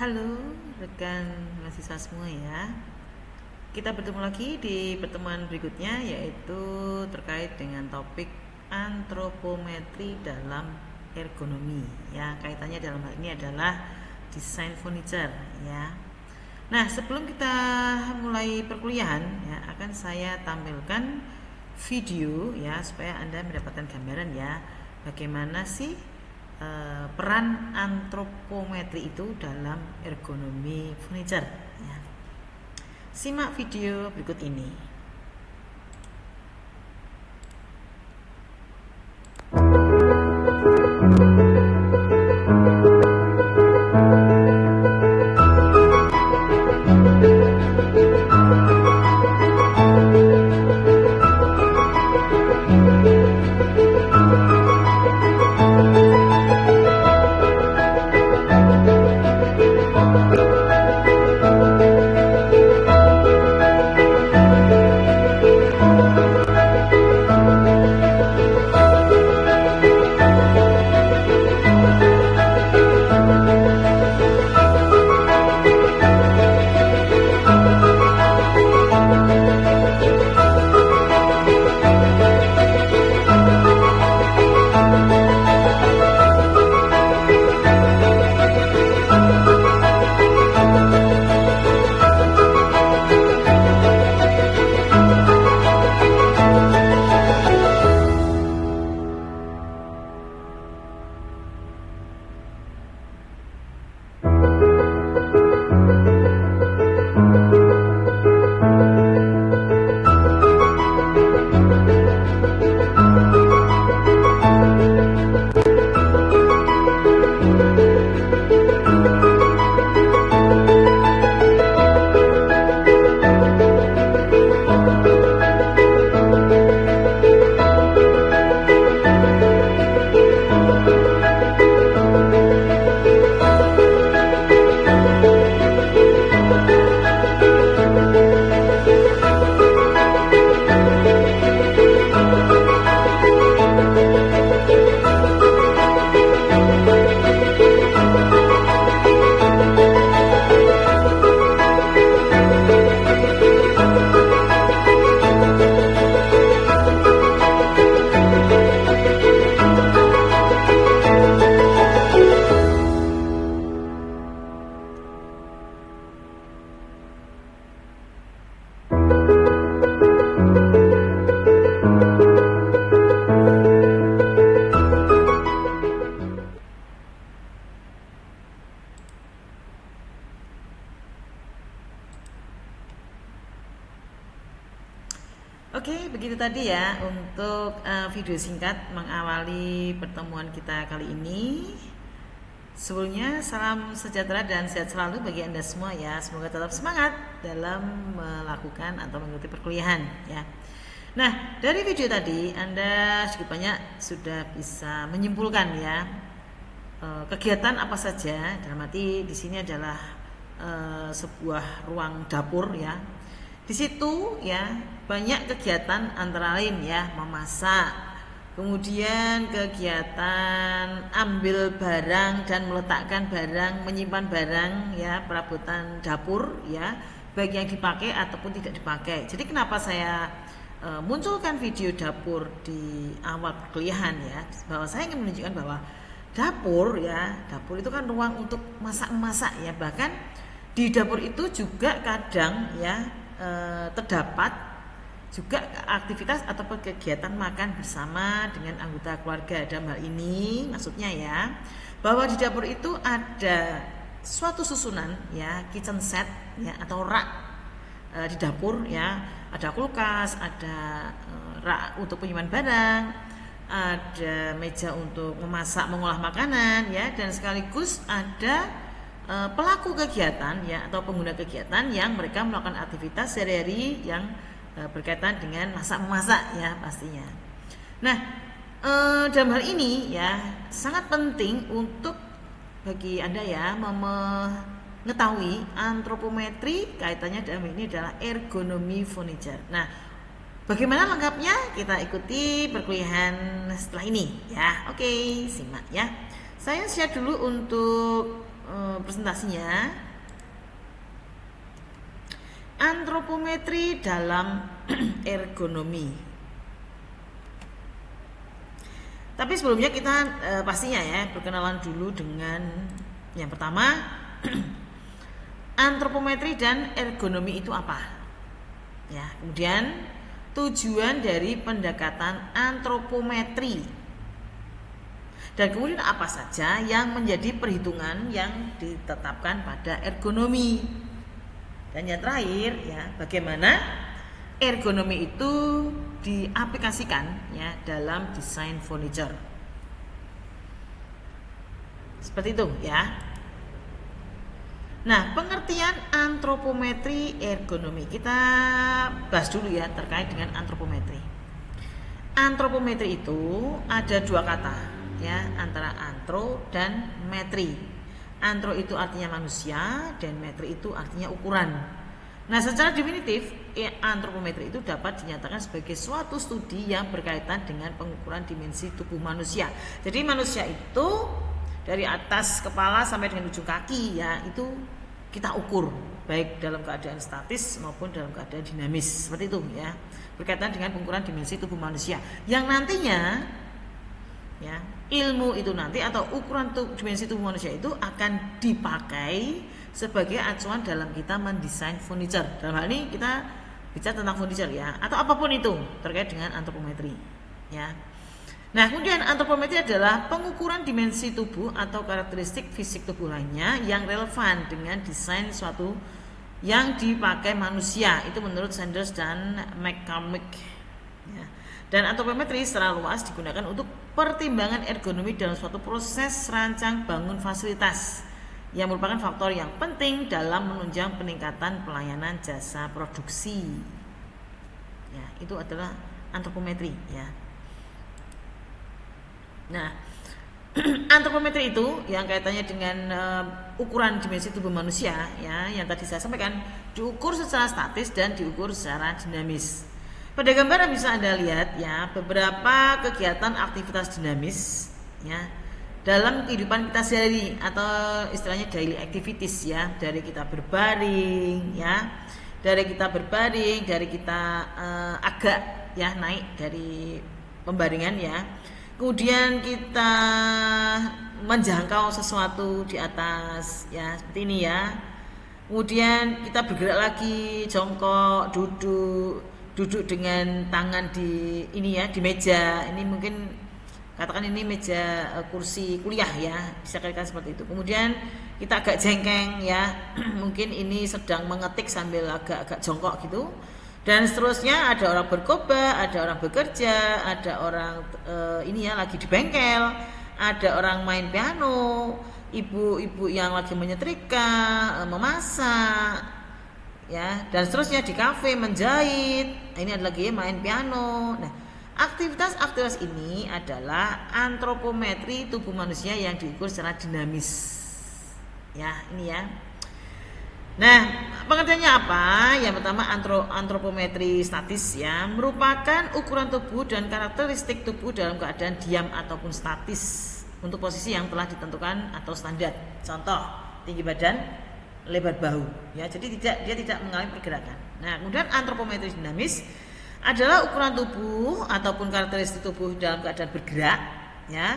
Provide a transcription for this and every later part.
Halo rekan mahasiswa semua ya. Kita bertemu lagi di pertemuan berikutnya, yaitu terkait dengan topik antropometri dalam ergonomi ya. Kaitannya dalam hal ini adalah desain furniture ya. Nah, sebelum kita mulai perkuliahan ya, akan saya tampilkan video ya supaya Anda mendapatkan gambaran ya bagaimana sih peran antropometri itu dalam ergonomi furniture ya. Simak video berikut ini. Oke, begitu tadi ya untuk video singkat mengawali pertemuan kita kali ini. Sebelumnya salam sejahtera dan sehat selalu bagi Anda semua ya. Semoga tetap semangat dalam melakukan atau mengikuti perkuliahan ya. Nah, dari video tadi Anda sedikit banyak sudah bisa menyimpulkan ya kegiatan apa saja. Dalam arti di sini adalah sebuah ruang dapur ya. Di situ ya banyak kegiatan antara lain ya memasak, kemudian kegiatan ambil barang dan meletakkan barang, menyimpan barang ya, perabotan dapur ya, baik yang dipakai ataupun tidak dipakai. Jadi kenapa saya munculkan video dapur di awal perkuliahan ya, bahwa saya ingin menunjukkan bahwa dapur ya, dapur itu kan ruang untuk masak-masak ya, bahkan di dapur itu juga kadang ya terdapat juga aktivitas ataupun kegiatan makan bersama dengan anggota keluarga. Dalam hal ini maksudnya ya bahwa di dapur itu ada suatu susunan ya, kitchen set ya atau rak di dapur ya, ada kulkas, ada rak untuk penyimpan barang, ada meja untuk memasak mengolah makanan ya, dan sekaligus ada pelaku kegiatan ya atau pengguna kegiatan yang mereka melakukan aktivitas sehari-hari yang berkaitan dengan masak-memasak ya pastinya. Nah, dalam hal ini ya sangat penting untuk bagi Anda ya mengetahui antropometri, kaitannya dalam ini adalah ergonomi furniture. Nah, bagaimana lengkapnya kita ikuti perkuliahan setelah ini ya. Oke, simak ya. Saya share dulu untuk presentasinya. Antropometri dalam ergonomi. Tapi sebelumnya kita pastinya ya berkenalan dulu dengan yang pertama antropometri dan ergonomi itu apa? Ya, kemudian tujuan dari pendekatan antropometri. Dan kemudian apa saja yang menjadi perhitungan yang ditetapkan pada ergonomi. Dan yang terakhir ya, bagaimana ergonomi itu diaplikasikan ya dalam desain furniture. Seperti itu ya. Nah, pengertian antropometri ergonomi. Kita bahas dulu ya terkait dengan antropometri. Antropometri itu ada dua kata ya, antara antro dan metri. Antro itu artinya manusia dan metri itu artinya ukuran. Nah, secara definitif antropometri itu dapat dinyatakan sebagai suatu studi yang berkaitan dengan pengukuran dimensi tubuh manusia. Jadi manusia itu dari atas kepala sampai dengan ujung kaki ya, itu kita ukur baik dalam keadaan statis maupun dalam keadaan dinamis. Seperti itu ya. Berkaitan dengan pengukuran dimensi tubuh manusia yang nantinya ya, ilmu itu nanti atau ukuran dimensi tubuh manusia itu akan dipakai sebagai acuan dalam kita mendesain furniture. Dalam hal ini kita bicara tentang furniture ya, atau apapun itu terkait dengan antropometri ya. Nah, kemudian antropometri adalah pengukuran dimensi tubuh atau karakteristik fisik tubuh lainnya yang relevan dengan desain suatu yang dipakai manusia. Itu menurut Sanders dan McCormick ya. Dan antropometri secara luas digunakan untuk pertimbangan ergonomi dalam suatu proses rancang bangun fasilitas yang merupakan faktor yang penting dalam menunjang peningkatan pelayanan jasa produksi. Ya, itu adalah antropometri ya. Nah, antropometri itu yang kaitannya dengan ukuran dimensi tubuh manusia ya, yang tadi saya sampaikan, diukur secara statis dan diukur secara dinamis. Pada gambar yang bisa Anda lihat ya, beberapa kegiatan aktivitas dinamis ya dalam kehidupan kita sehari atau istilahnya daily activities ya, dari kita berbaring ya, dari kita agak ya naik dari pembaringan ya, kemudian kita menjangkau sesuatu di atas ya, seperti ini ya, kemudian kita bergerak lagi, jongkok, duduk dengan tangan di ini ya, di meja. Ini mungkin katakan ini meja kursi kuliah ya, bisa katakan seperti itu. Kemudian kita agak jengkeng ya, mungkin ini sedang mengetik sambil agak jongkok gitu. Dan seterusnya ada orang berkhotbah, ada orang bekerja, ada orang ini ya lagi di bengkel, ada orang main piano, ibu-ibu yang lagi menyetrika, memasak ya, dan seterusnya di kafe menjahit. Ini ada lagi main piano. Nah, aktivitas ini adalah antropometri tubuh manusia yang diukur secara dinamis. Ya, ini ya. Nah, pengertiannya apa? Yang pertama antropometri statis ya, merupakan ukuran tubuh dan karakteristik tubuh dalam keadaan diam ataupun statis untuk posisi yang telah ditentukan atau standar. Contoh, tinggi badan, lebar bahu ya, jadi dia tidak mengalami pergerakan. Nah, kemudian antropometri dinamis adalah ukuran tubuh ataupun karakteristik tubuh dalam keadaan bergerak ya,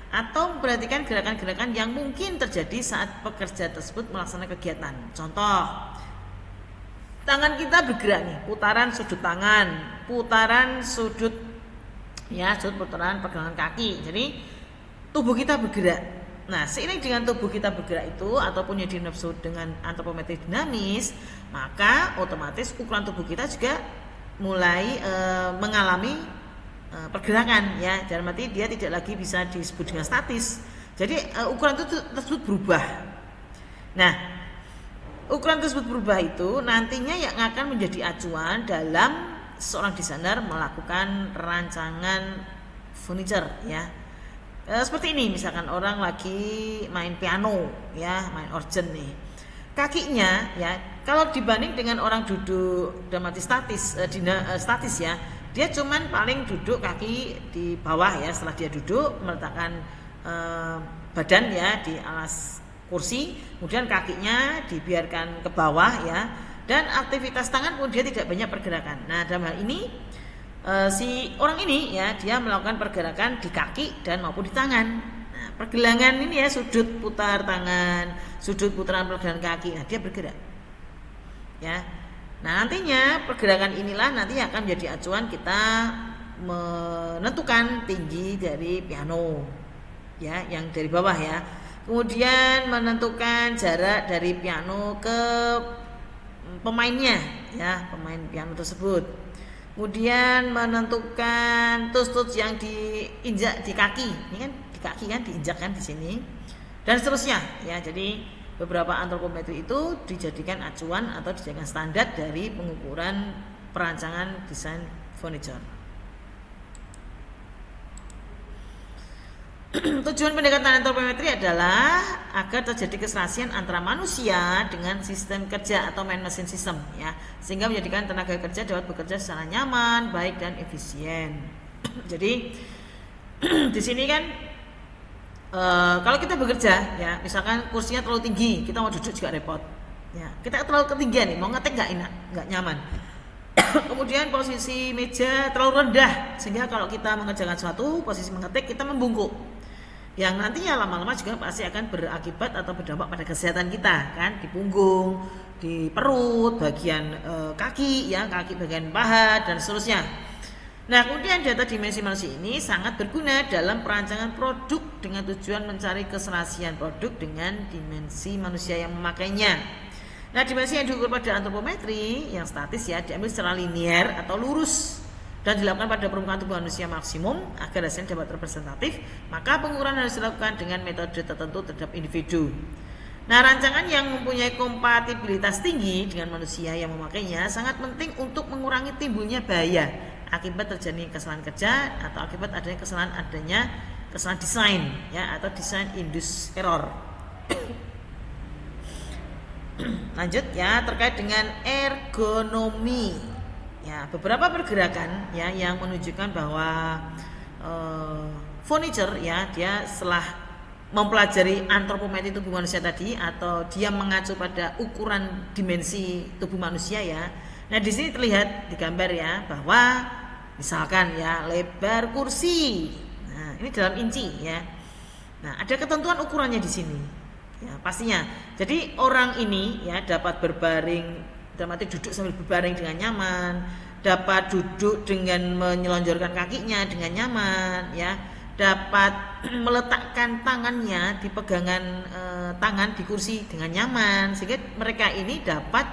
atau memperhatikan gerakan-gerakan yang mungkin terjadi saat pekerja tersebut melaksanakan kegiatan. Contoh, tangan kita bergerak nih, putaran sudut tangan, putaran sudut ya, putaran pergelangan kaki. Jadi tubuh kita bergerak. Nah, seiring dengan tubuh kita bergerak itu ataupun yang dimaksud dengan antropometri dinamis, maka otomatis ukuran tubuh kita juga mulai mengalami pergerakan ya. Dalam arti dia tidak lagi bisa disebut dengan statis. Jadi ukuran tersebut berubah. Nah, ukuran tersebut berubah itu nantinya yang akan menjadi acuan dalam seorang desainer melakukan rancangan furniture ya. Seperti ini, misalkan orang lagi main piano ya, main organ nih, kakinya ya, kalau dibanding dengan orang duduk dalam arti statis ya, dia cuman paling duduk kaki di bawah ya, setelah dia duduk meletakkan badan ya di alas kursi, kemudian kakinya dibiarkan ke bawah ya, dan aktivitas tangan pun dia tidak banyak pergerakan. Nah, dalam hal ini si orang ini ya, dia melakukan pergerakan di kaki dan maupun di tangan. Nah, pergelangan ini ya, sudut putar tangan, sudut putaran pergelangan kaki, nah dia bergerak ya. Nah, nantinya pergerakan inilah nanti akan menjadi acuan kita menentukan tinggi dari piano ya, yang dari bawah ya. Kemudian menentukan jarak dari piano ke pemainnya ya, pemain piano tersebut. Kemudian menentukan tus-tus yang diinjak di kaki. Ini kan di kaki kan, diinjak kan di sini. Dan seterusnya ya. Jadi beberapa antropometri itu dijadikan acuan atau dijadikan standar dari pengukuran perancangan desain furniture. Tujuan pendekatan antropometri adalah agar terjadi keserasian antara manusia dengan sistem kerja atau man machine system ya, sehingga menjadikan tenaga kerja dapat bekerja secara nyaman, baik dan efisien. Jadi di sini kan kalau kita bekerja ya, misalkan kursinya terlalu tinggi, kita mau duduk juga repot ya. Kita terlalu ketinggian nih, mau ngetik nggak enak, nggak nyaman. Kemudian posisi meja terlalu rendah, sehingga kalau kita mengerjakan suatu posisi mengetik kita membungkuk, yang nantinya lama-lama juga pasti akan berakibat atau berdampak pada kesehatan kita kan, di punggung, di perut, bagian kaki ya, kaki bagian paha dan seterusnya. Nah, kemudian data dimensi manusia ini sangat berguna dalam perancangan produk dengan tujuan mencari keserasian produk dengan dimensi manusia yang memakainya. Nah, dimensi yang diukur pada antropometri yang statis ya, diambil secara linear atau lurus dan dilakukan pada permukaan tubuh manusia maksimum agar hasilnya dapat representatif. Maka pengukuran harus dilakukan dengan metode tertentu terhadap individu. Nah, rancangan yang mempunyai kompatibilitas tinggi dengan manusia yang memakainya sangat penting untuk mengurangi timbulnya bahaya akibat terjadi kesalahan kerja atau akibat adanya kesalahan desain ya, atau design induced error. Lanjut ya, terkait dengan ergonomi ya, beberapa pergerakan ya yang menunjukkan bahwa furniture ya, dia setelah mempelajari antropometri tubuh manusia tadi, atau dia mengacu pada ukuran dimensi tubuh manusia ya. Nah, di sini terlihat di gambar ya, bahwa misalkan ya, lebar kursi. Nah, ini dalam inci ya. Nah, ada ketentuan ukurannya di sini. Ya, pastinya. Jadi orang ini ya dapat berbaring, dalam arti duduk sambil berbaring dengan nyaman, dapat duduk dengan menyelonjorkan kakinya dengan nyaman ya, dapat meletakkan tangannya di pegangan tangan di kursi dengan nyaman, sehingga mereka ini dapat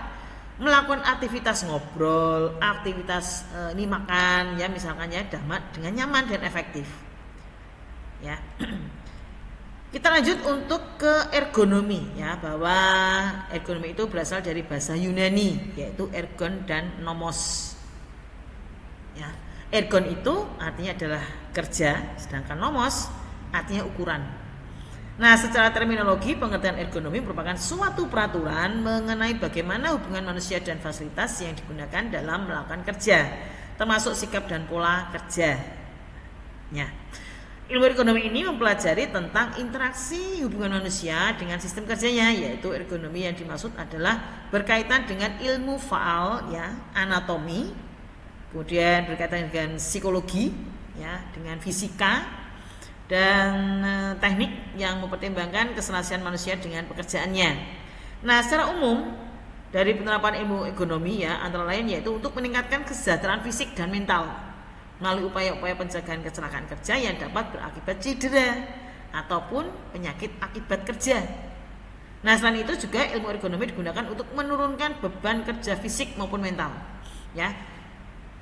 melakukan aktivitas ngobrol, aktivitas ini makan ya, misalkan ya, dengan nyaman dan efektif ya. Kita lanjut untuk ke ergonomi ya, bahwa ergonomi itu berasal dari bahasa Yunani, yaitu ergon dan nomos ya. Ergon itu artinya adalah kerja, sedangkan nomos artinya ukuran. Nah, secara terminologi, pengertian ergonomi merupakan suatu peraturan mengenai bagaimana hubungan manusia dan fasilitas yang digunakan dalam melakukan kerja, termasuk sikap dan pola kerja ya. Ilmu ekonomi ini mempelajari tentang interaksi hubungan manusia dengan sistem kerjanya, yaitu ergonomi yang dimaksud adalah berkaitan dengan ilmu faal ya, anatomi, kemudian berkaitan dengan psikologi ya, dengan fisika dan teknik yang mempertimbangkan keserasian manusia dengan pekerjaannya. Nah, secara umum dari penerapan ilmu ekonomi ya, antara lain yaitu untuk meningkatkan kesejahteraan fisik dan mental melalui upaya-upaya pencegahan kecelakaan kerja yang dapat berakibat cedera ataupun penyakit akibat kerja. Nah, selain itu juga ilmu ergonomi digunakan untuk menurunkan beban kerja fisik maupun mental ya,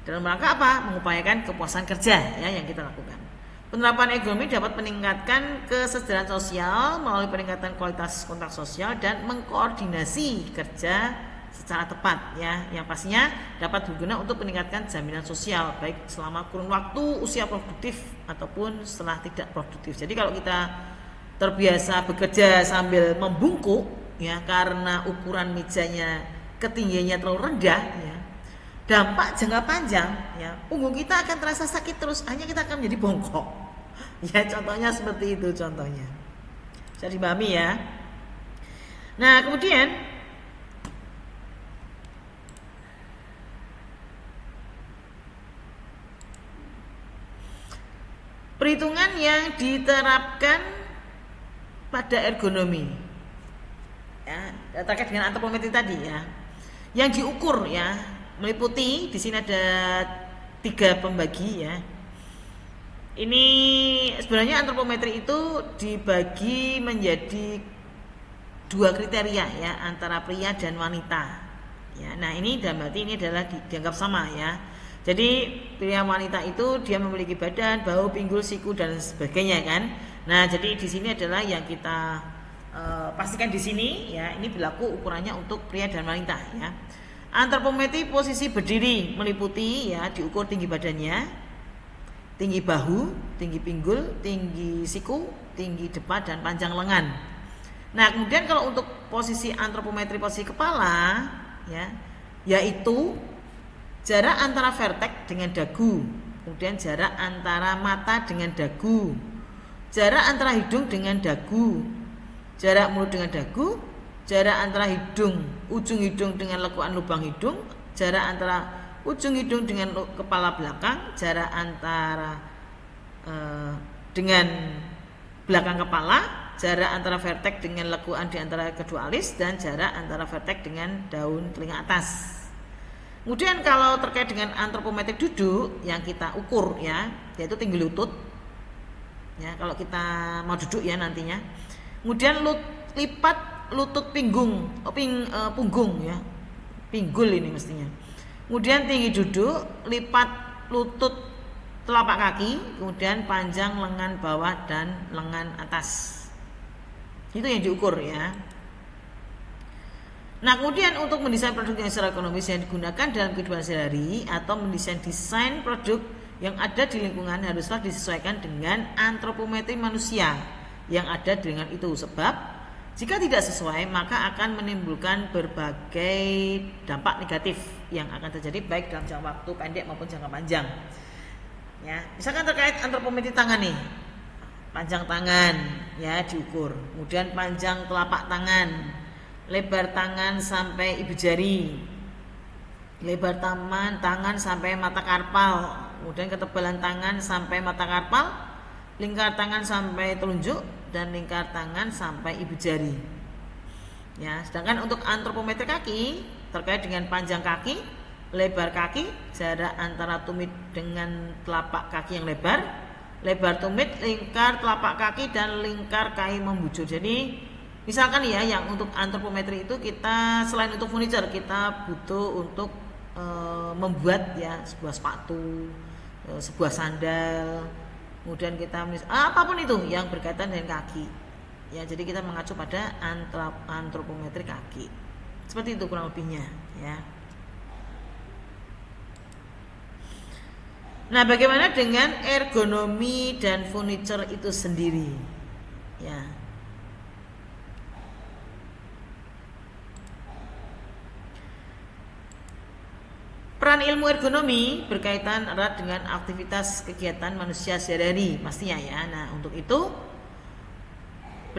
dalam rangka apa? Mengupayakan kepuasan kerja ya yang kita lakukan. Penerapan ergonomi dapat meningkatkan kesejahteraan sosial melalui peningkatan kualitas kontak sosial dan mengkoordinasi kerja secara tepat ya, yang pastinya dapat berguna untuk meningkatkan jaminan sosial baik selama kurun waktu usia produktif ataupun setelah tidak produktif. Jadi kalau kita terbiasa bekerja sambil membungkuk ya, karena ukuran mejanya ketinggiannya terlalu rendah ya, dampak jangka panjang ya, punggung kita akan terasa sakit terus, hanya kita akan menjadi bongkok ya. Contohnya seperti itu, contohnya bisa dipahami ya. Nah, kemudian perhitungan yang diterapkan pada ergonomi, ya, terkait dengan antropometri tadi ya, yang diukur ya, meliputi di sini ada 3 pembagi ya. Ini sebenarnya antropometri itu dibagi menjadi 2 kriteria ya, antara pria dan wanita. Ya, nah ini dalam arti ini adalah dianggap sama ya. Jadi pria wanita itu dia memiliki badan, bahu, pinggul, siku dan sebagainya kan. Nah, jadi di sini adalah yang kita pastikan di sini ya, ini berlaku ukurannya untuk pria dan wanita ya. Antropometri posisi berdiri meliputi ya, diukur tinggi badannya, tinggi bahu, tinggi pinggul, tinggi siku, tinggi depan dan panjang lengan. Nah, kemudian kalau untuk posisi antropometri posisi kepala ya, yaitu jarak antara vertek dengan dagu, kemudian jarak antara mata dengan dagu, jarak antara hidung dengan dagu, jarak mulut dengan dagu, jarak antara ujung hidung dengan lekukan lubang hidung, jarak antara ujung hidung dengan kepala belakang, jarak antara dengan belakang kepala, jarak antara vertek dengan lekukan di antara kedua alis, dan jarak antara vertek dengan daun telinga atas. Kemudian kalau terkait dengan antropometri duduk yang kita ukur ya, yaitu tinggi lutut. Ya, kalau kita mau duduk ya nantinya. Kemudian lipat lutut punggung ya. Pinggul ini mestinya. Kemudian tinggi duduk, lipat lutut telapak kaki, kemudian panjang lengan bawah dan lengan atas. Itu yang diukur ya. Nah, kemudian untuk mendesain produk yang secara ekonomis yang digunakan dalam kehidupan sehari-hari atau mendesain desain produk yang ada di lingkungan haruslah disesuaikan dengan antropometri manusia yang ada dengan itu. Sebab jika tidak sesuai maka akan menimbulkan berbagai dampak negatif yang akan terjadi baik dalam jangka waktu pendek maupun jangka panjang. Ya, misalkan terkait antropometri tangan nih, panjang tangan ya diukur, kemudian panjang telapak tangan, lebar tangan sampai ibu jari, lebar tangan sampai mata karpal, kemudian ketebalan tangan sampai mata karpal, lingkar tangan sampai telunjuk, dan lingkar tangan sampai ibu jari. Ya, sedangkan untuk antropometri kaki terkait dengan panjang kaki, lebar kaki, jarak antara tumit dengan telapak kaki yang lebar, lebar tumit, lingkar telapak kaki, dan lingkar kaki membujur. Jadi misalkan ya, yang untuk antropometri itu kita selain untuk furniture kita butuh untuk membuat ya sebuah sepatu, sebuah sandal, kemudian kita apapun itu yang berkaitan dengan kaki. Ya, jadi kita mengacu pada antropometri kaki. Seperti itu kurang lebihnya ya. Nah, bagaimana dengan ergonomi dan furniture itu sendiri? Ya. Peran ilmu ergonomi berkaitan erat dengan aktivitas kegiatan manusia sehari-hari pastinya ya. Nah, untuk itu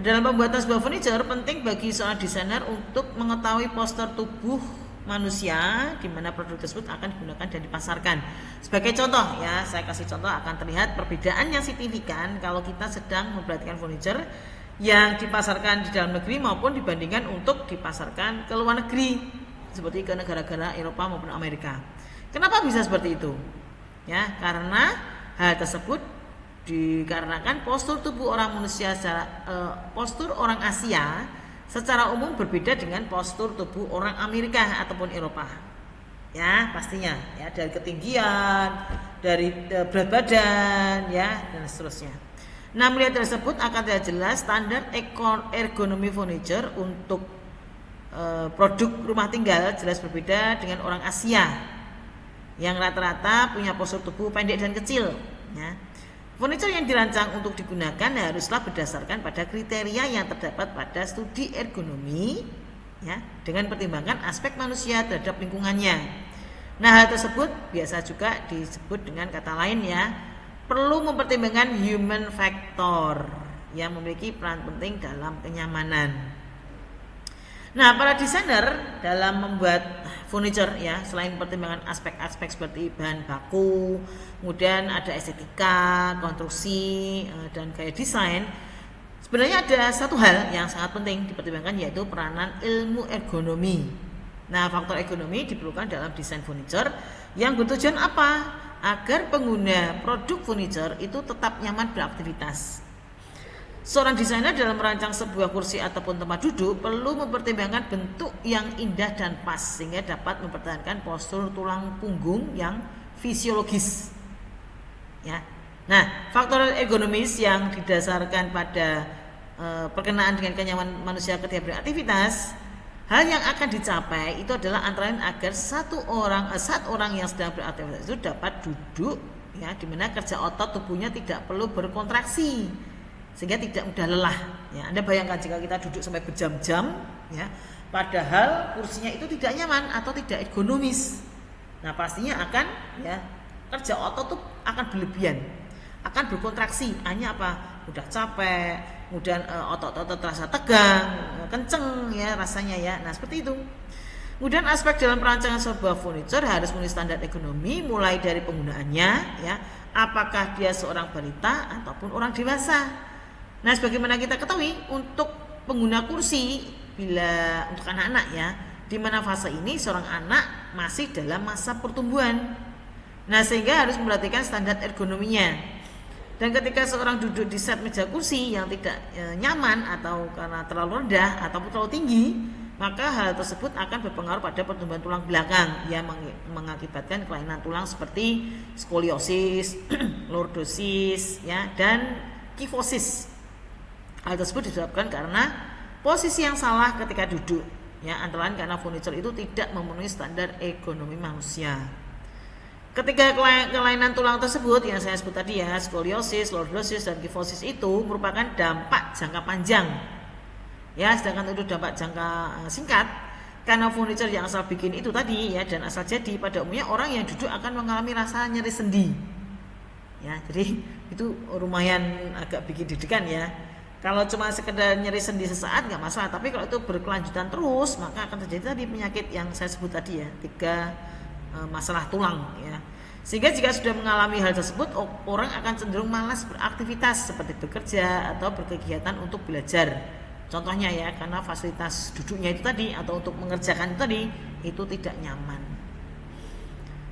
dalam pembuatan sebuah furniture penting bagi seorang desainer untuk mengetahui postur tubuh manusia di mana produk tersebut akan digunakan dan dipasarkan. Sebagai contoh ya, saya kasih contoh akan terlihat perbedaan yang signifikan kalau kita sedang memperhatikan furniture yang dipasarkan di dalam negeri maupun dibandingkan untuk dipasarkan ke luar negeri, seperti ke negara-negara Eropa maupun Amerika. Kenapa bisa seperti itu? Ya, karena hal tersebut dikarenakan postur tubuh orang manusia postur orang Asia secara umum berbeda dengan postur tubuh orang Amerika ataupun Eropa. Ya, pastinya ya, dari ketinggian, dari berat badan ya, dan seterusnya. Nah, melihat tersebut akan terlihat jelas standar ergonomi furniture untuk produk rumah tinggal jelas berbeda dengan orang Asia yang rata-rata punya postur tubuh pendek dan kecil ya. Furniture yang dirancang untuk digunakan haruslah berdasarkan pada kriteria yang terdapat pada studi ergonomi ya, dengan pertimbangan aspek manusia terhadap lingkungannya. Nah, hal tersebut biasa juga disebut dengan kata lain ya, perlu mempertimbangkan human factor yang memiliki peran penting dalam kenyamanan. Nah, para desainer dalam membuat furniture ya, selain pertimbangan aspek-aspek seperti bahan baku, kemudian ada estetika, konstruksi, dan gaya desain. Sebenarnya ada satu hal yang sangat penting dipertimbangkan, yaitu peranan ilmu ergonomi. Nah, faktor ergonomi diperlukan dalam desain furniture yang bertujuan apa? Agar pengguna produk furniture itu tetap nyaman beraktivitas. Seorang desainer dalam merancang sebuah kursi ataupun tempat duduk perlu mempertimbangkan bentuk yang indah dan pas sehingga dapat mempertahankan postur tulang punggung yang fisiologis. Ya. Nah, faktor ergonomis yang didasarkan pada perkenaan dengan kenyamanan manusia ketika beraktivitas, hal yang akan dicapai itu adalah antara lain agar saat orang yang sedang beraktivitas itu dapat duduk ya, di mana kerja otot tubuhnya tidak perlu berkontraksi sehingga tidak mudah lelah. Ya, Anda bayangkan jika kita duduk sampai berjam-jam, ya, padahal kursinya itu tidak nyaman atau tidak ergonomis. Nah, pastinya akan ya kerja otot tuh akan berlebihan, akan berkontraksi. Hanya apa? Mudah capek, kemudian otot-otot terasa tegang, kenceng ya rasanya ya. Nah, seperti itu. Kemudian aspek dalam perancangan sebuah furniture harus memenuhi standar ekonomi mulai dari penggunaannya ya, apakah dia seorang balita ataupun orang dewasa. Nah, sebagaimana kita ketahui untuk pengguna kursi bila untuk anak-anak ya, di mana fase ini seorang anak masih dalam masa pertumbuhan. Nah, sehingga harus memperhatikan standar ergonominya. Dan ketika seorang duduk di set meja kursi yang tidak nyaman atau karena terlalu rendah ataupun terlalu tinggi, maka hal tersebut akan berpengaruh pada pertumbuhan tulang belakang yang mengakibatkan kelainan tulang seperti skoliosis, lordosis ya, dan kifosis. Hal tersebut disebabkan karena posisi yang salah ketika duduk ya, antara lain karena furniture itu tidak memenuhi standar ekonomi manusia. Ketika kelainan tulang tersebut yang saya sebut tadi ya, skoliosis, lordosis, dan kifosis itu merupakan dampak jangka panjang ya, sedangkan untuk dampak jangka singkat karena furniture yang asal bikin itu tadi ya dan asal jadi, pada umumnya orang yang duduk akan mengalami rasa nyeri sendi ya, jadi itu lumayan agak bikin deg-degan ya. Kalau cuma sekedar nyeri sendi sesaat nggak masalah, tapi kalau itu berkelanjutan terus maka akan terjadi tadi penyakit yang saya sebut tadi ya, 3 masalah tulang ya. Sehingga jika sudah mengalami hal tersebut, orang akan cenderung malas beraktivitas seperti bekerja atau berkegiatan untuk belajar. Contohnya ya, karena fasilitas duduknya itu tadi atau untuk mengerjakan itu tadi itu tidak nyaman.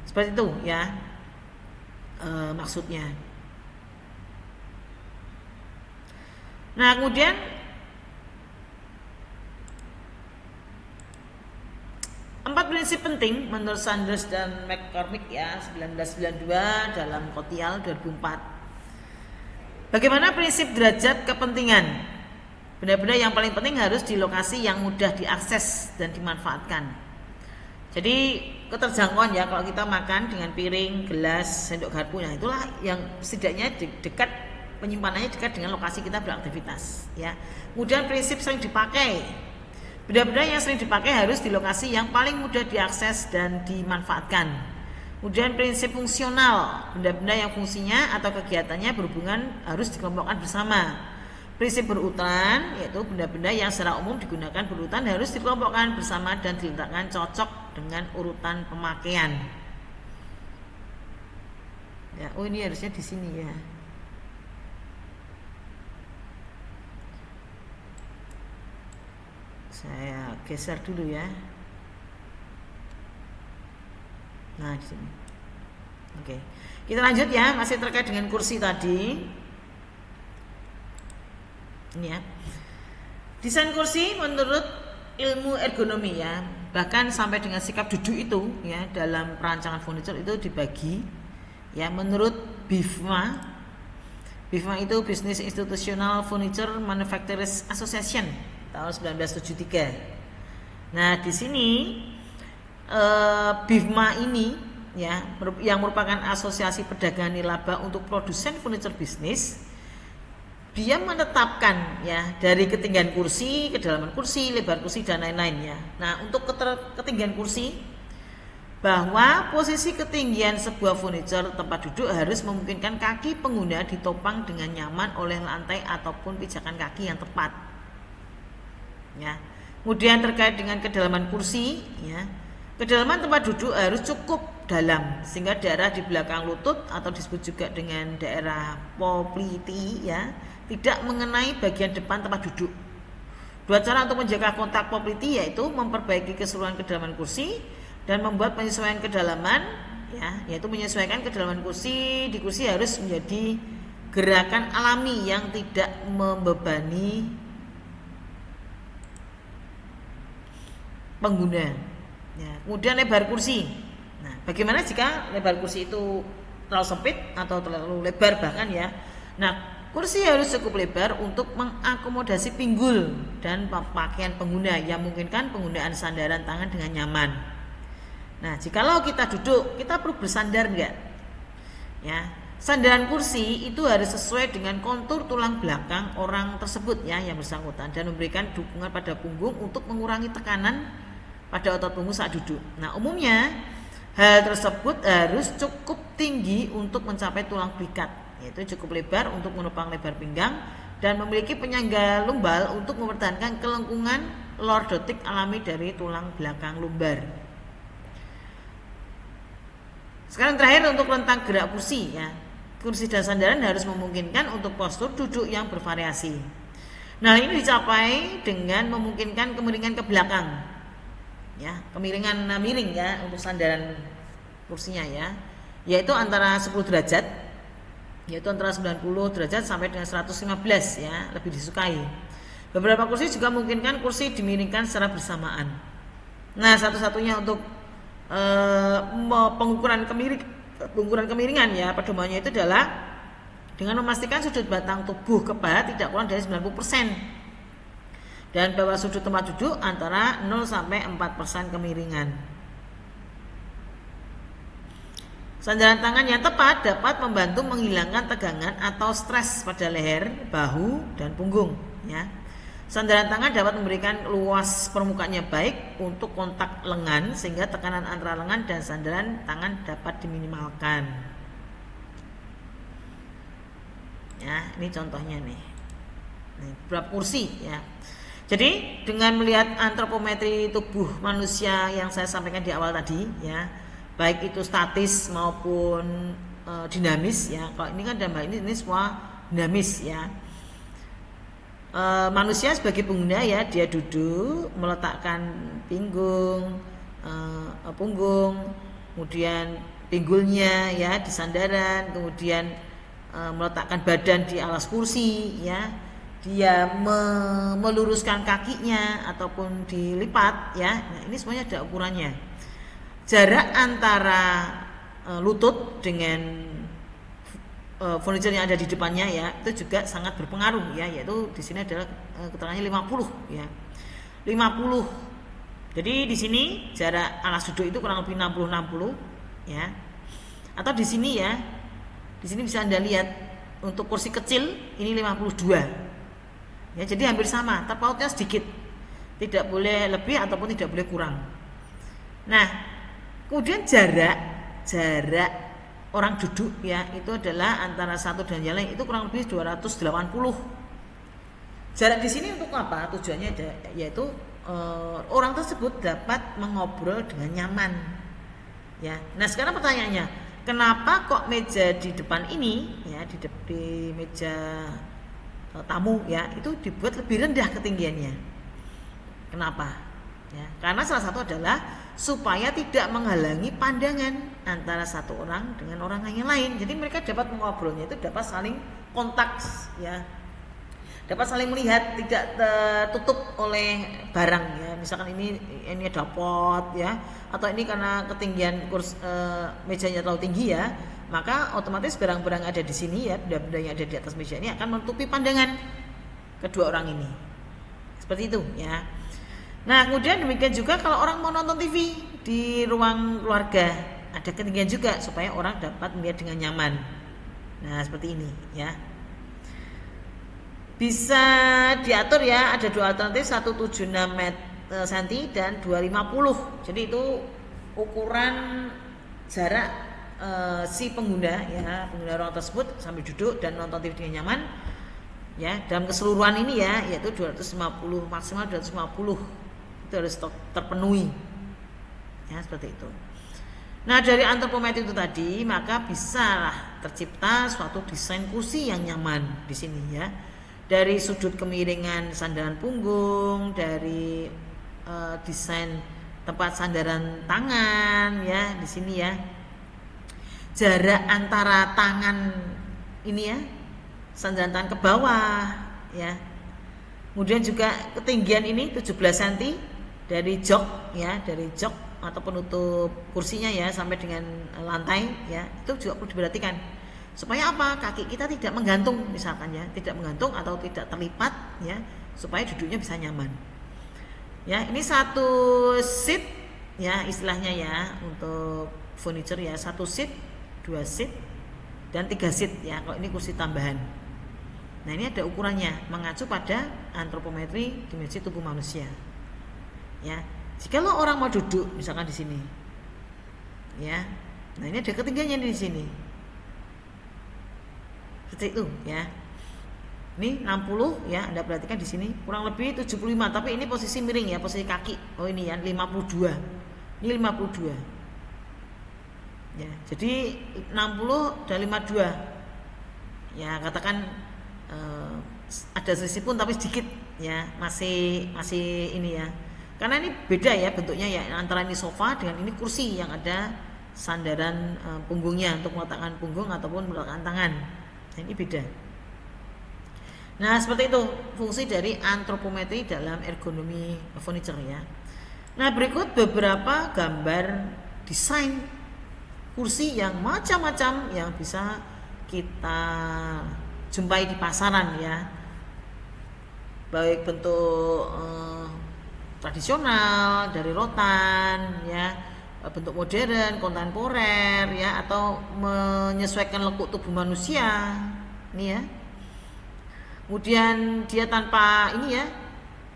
Seperti itu ya maksudnya. Nah, kemudian empat prinsip penting menurut Sanders dan McCormick ya 1992 dalam Kotial 2004. Bagaimana prinsip derajat kepentingan? Benda-benda yang paling penting harus di lokasi yang mudah diakses dan dimanfaatkan. Jadi keterjangkauan ya, kalau kita makan dengan piring, gelas, sendok garpu, nah itulah yang setidaknya dekat, penyimpanannya dekat dengan lokasi kita beraktivitas ya. Kemudian prinsip sering dipakai. Benda-benda yang sering dipakai harus di lokasi yang paling mudah diakses dan dimanfaatkan. Kemudian prinsip fungsional. Benda-benda yang fungsinya atau kegiatannya berhubungan harus dikelompokkan bersama. Prinsip berurutan, yaitu benda-benda yang secara umum digunakan berurutan harus dikelompokkan bersama dan diletakkan cocok dengan urutan pemakaian. Ya, oh ini harusnya di sini ya. Saya geser dulu ya. Nah, di sini. Oke. Kita lanjut ya, masih terkait dengan kursi tadi. Ini ya. Desain kursi menurut ilmu ergonomi ya, bahkan sampai dengan sikap duduk itu ya dalam perancangan furniture itu dibagi ya menurut BIFMA. BIFMA itu Business Institutional Furniture Manufacturers Association tahun 1973. Nah, di sini BIFMA ini ya yang merupakan asosiasi perdagangan nirlaba untuk produsen furniture bisnis, dia menetapkan ya dari ketinggian kursi, kedalaman kursi, lebar kursi dan lain-lain ya. Nah, untuk ketinggian kursi, bahwa posisi ketinggian sebuah furniture tempat duduk harus memungkinkan kaki pengguna ditopang dengan nyaman oleh lantai ataupun pijakan kaki yang tepat. Ya. Kemudian terkait dengan kedalaman kursi, ya, kedalaman tempat duduk harus cukup dalam sehingga daerah di belakang lutut atau disebut juga dengan daerah poplite, ya, tidak mengenai bagian depan tempat duduk. Dua cara untuk menjaga kontak poplite yaitu memperbaiki keseluruhan kedalaman kursi dan membuat penyesuaian kedalaman, ya, yaitu menyesuaikan kedalaman kursi di kursi harus menjadi gerakan alami yang tidak membebani pengguna. Ya, kemudian lebar kursi. Nah, bagaimana jika lebar kursi itu terlalu sempit atau terlalu lebar bahkan, ya? Nah, kursi harus cukup lebar untuk mengakomodasi pinggul dan pakaian pengguna yang memungkinkan penggunaan sandaran tangan dengan nyaman. Nah, jikalau kita duduk, kita perlu bersandar enggak? Ya, sandaran kursi itu harus sesuai dengan kontur tulang belakang orang tersebut, ya, yang bersangkutan, dan memberikan dukungan pada punggung untuk mengurangi tekanan pada otot punggung saat duduk. Nah, umumnya hal tersebut harus cukup tinggi untuk mencapai tulang belikat, yaitu cukup lebar untuk menopang lebar pinggang dan memiliki penyangga lumbal untuk mempertahankan kelengkungan lordotik alami dari tulang belakang lumbar. Sekarang terakhir untuk rentang gerak kursi, ya. Kursi dan sandaran harus memungkinkan untuk postur duduk yang bervariasi. Nah, ini dicapai dengan memungkinkan kemiringan ke belakang. Ya, kemiringan miring, ya, untuk sandaran kursinya, ya, yaitu antara 10 derajat, yaitu antara 90 derajat sampai dengan 115, ya, lebih disukai. Beberapa kursi juga memungkinkan kursi dimiringkan secara bersamaan. Nah, satu-satunya untuk pengukuran kemiringan, ya, pedomannya itu adalah dengan memastikan sudut batang tubuh ke paha tidak kurang dari 90%. Dan bahwa sudut tempat duduk antara 0 sampai 4% kemiringan. Sandaran tangan yang tepat dapat membantu menghilangkan tegangan atau stres pada leher, bahu, dan punggung, ya. Sandaran tangan dapat memberikan luas permukaan yang baik untuk kontak lengan sehingga tekanan antara lengan dan sandaran tangan dapat diminimalkan. Ya, ini contohnya nih. Beberapa kursi, ya. Jadi dengan melihat antropometri tubuh manusia yang saya sampaikan di awal tadi, ya, baik itu statis maupun dinamis, ya. Kalau ini kan dalam hal ini semua dinamis, ya. Manusia sebagai pengguna, ya, dia duduk meletakkan punggung, kemudian pinggulnya, ya, di sandaran, kemudian meletakkan badan di alas kursi, ya. Dia meluruskan kakinya ataupun dilipat, ya. Nah, ini semuanya ada ukurannya. Jarak antara lutut dengan furniture yang ada di depannya, ya, itu juga sangat berpengaruh, ya, yaitu di sini adalah keterangannya 50, ya. 50. Jadi di sini jarak alas duduk itu kurang lebih 60, ya. Atau di sini, ya. Di sini bisa Anda lihat untuk kursi kecil ini 52. Ya, jadi hampir sama, terpautnya sedikit. Tidak boleh lebih ataupun tidak boleh kurang. Nah, kemudian jarak orang duduk, ya, itu adalah antara satu dan yang lain itu kurang lebih 280. Jarak di sini untuk apa? Tujuannya yaitu orang tersebut dapat mengobrol dengan nyaman, ya. Nah, sekarang pertanyaannya, kenapa kok meja di depan ini, ya, di meja tamu, ya, itu dibuat lebih rendah ketinggiannya? Kenapa? Ya, karena salah satu adalah supaya tidak menghalangi pandangan antara satu orang dengan orang yang lain. Jadi mereka dapat mengobrolnya itu dapat saling kontak, ya, dapat saling melihat, tidak tertutup oleh barang, ya. Misalkan ini ada pot, ya, atau ini karena ketinggian mejanya terlalu tinggi, ya, maka otomatis barang-barang ada di sini, ya, benda-benda yang ada di atas meja ini akan menutupi pandangan kedua orang ini. Seperti itu, ya. Nah, kemudian demikian juga kalau orang mau nonton TV di ruang keluarga, ada ketinggian juga supaya orang dapat melihat dengan nyaman. Nah, seperti ini, ya. Bisa diatur, ya, ada dua alternatif, 176 cm dan 250. Jadi itu ukuran jarak si pengguna, ya, pengguna ruang tersebut sambil duduk dan nonton TV dengan nyaman, ya, dalam keseluruhan ini, ya, yaitu 250, maksimal 250 itu harus terpenuhi ya, seperti itu. Nah, dari antropometri itu tadi maka bisalah tercipta suatu desain kursi yang nyaman di sini ya. Dari sudut kemiringan sandaran punggung, dari desain tempat sandaran tangan ya di sini ya. Jarak antara tangan ini ya, sandaran tangan ke bawah ya. Kemudian juga ketinggian ini 17 cm dari jok ya, dari jok atau penutup kursinya ya sampai dengan lantai ya, itu juga perlu diperhatikan supaya apa, kaki kita tidak menggantung misalkan ya, tidak menggantung atau tidak terlipat ya, supaya duduknya bisa nyaman ya. Ini satu seat ya istilahnya ya untuk furniture ya, satu seat, 2 seat dan 3 seat ya kalau ini kursi tambahan. Nah, ini ada ukurannya mengacu pada antropometri dimensi tubuh manusia ya. Jika lo orang mau duduk misalkan di sini ya, nah ini ada ketinggiannya di sini seperti itu ya. Ini 60 ya, Anda perhatikan di sini kurang lebih 75, tapi ini posisi miring ya, posisi kaki. Oh ini ya 52, ini 52 ya, jadi 60 dan 52 ya, katakan ada selisih pun tapi sedikit ya, masih ini ya, karena ini beda ya bentuknya ya, antara ini sofa dengan ini kursi yang ada sandaran punggungnya untuk meletakkan punggung ataupun meletakkan tangan. Nah, ini beda. Nah, seperti itu fungsi dari antropometri dalam ergonomi furniture ya. Nah, berikut beberapa gambar desain kursi yang macam-macam yang bisa kita jumpai di pasaran ya, baik bentuk tradisional dari rotan ya, bentuk modern, kontemporer ya, atau menyesuaikan lekuk tubuh manusia ini ya. Kemudian dia tanpa ini ya,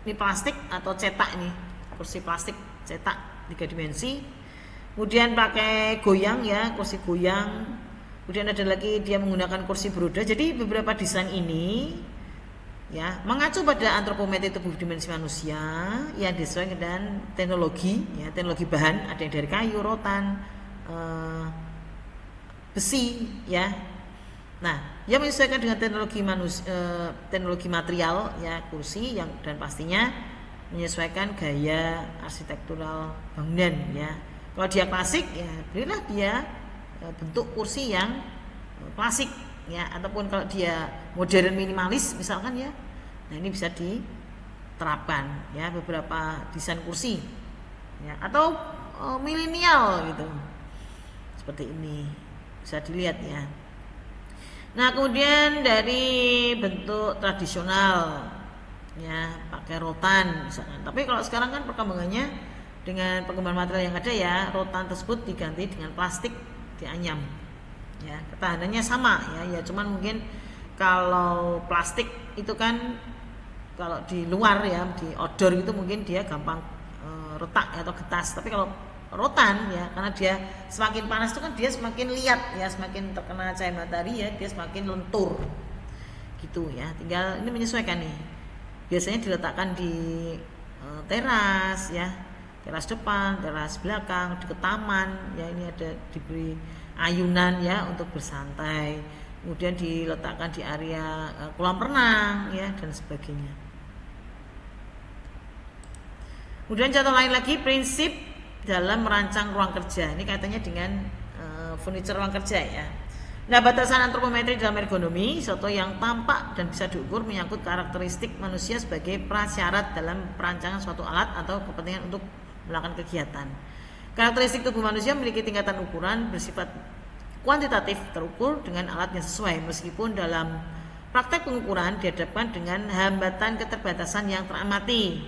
ini plastik atau cetak, ini kursi plastik cetak 3 dimensi. Kemudian pakai goyang ya, kursi goyang. Kemudian ada lagi dia menggunakan kursi beroda. Jadi beberapa desain ini ya mengacu pada antropometri tubuh dimensi manusia yang disesuaikan dengan teknologi ya, teknologi bahan, ada yang dari kayu, rotan, besi ya. Nah, yang menyesuaikan dengan teknologi material ya kursi yang, dan pastinya menyesuaikan gaya arsitektural bangunan ya. Kalau dia klasik ya berilah dia bentuk kursi yang klasik ya, ataupun kalau dia modern minimalis misalkan ya, nah ini bisa diterapkan ya beberapa desain kursi ya, atau milenial gitu seperti ini bisa dilihat ya. Nah, kemudian dari bentuk tradisional ya pakai rotan misalkan, tapi kalau sekarang kan perkembangannya dengan perkembangan material yang ada ya, rotan tersebut diganti dengan plastik dianyam ya, ketahanannya sama ya, cuman mungkin kalau plastik itu kan kalau di luar ya, di outdoor itu mungkin dia gampang retak atau getas, tapi kalau rotan ya, karena dia semakin panas itu kan dia semakin liat ya, semakin terkena cahaya matahari ya, dia semakin lentur gitu ya. Tinggal ini menyesuaikan nih, biasanya diletakkan di teras ya, teras depan, teras belakang, di taman ya, ini ada diberi ayunan ya untuk bersantai, kemudian diletakkan di area kolam renang ya dan sebagainya. Kemudian contoh lain lagi, prinsip dalam merancang ruang kerja, ini kaitannya dengan furniture ruang kerja ya. Nah, batasan antropometri dalam ergonomi suatu yang tampak dan bisa diukur menyangkut karakteristik manusia sebagai prasyarat dalam perancangan suatu alat atau kepentingan untuk melakukan kegiatan. Karakteristik tubuh manusia memiliki tingkatan ukuran bersifat kuantitatif, terukur dengan alat yang sesuai, meskipun dalam praktek pengukuran dihadapkan dengan hambatan keterbatasan yang teramati.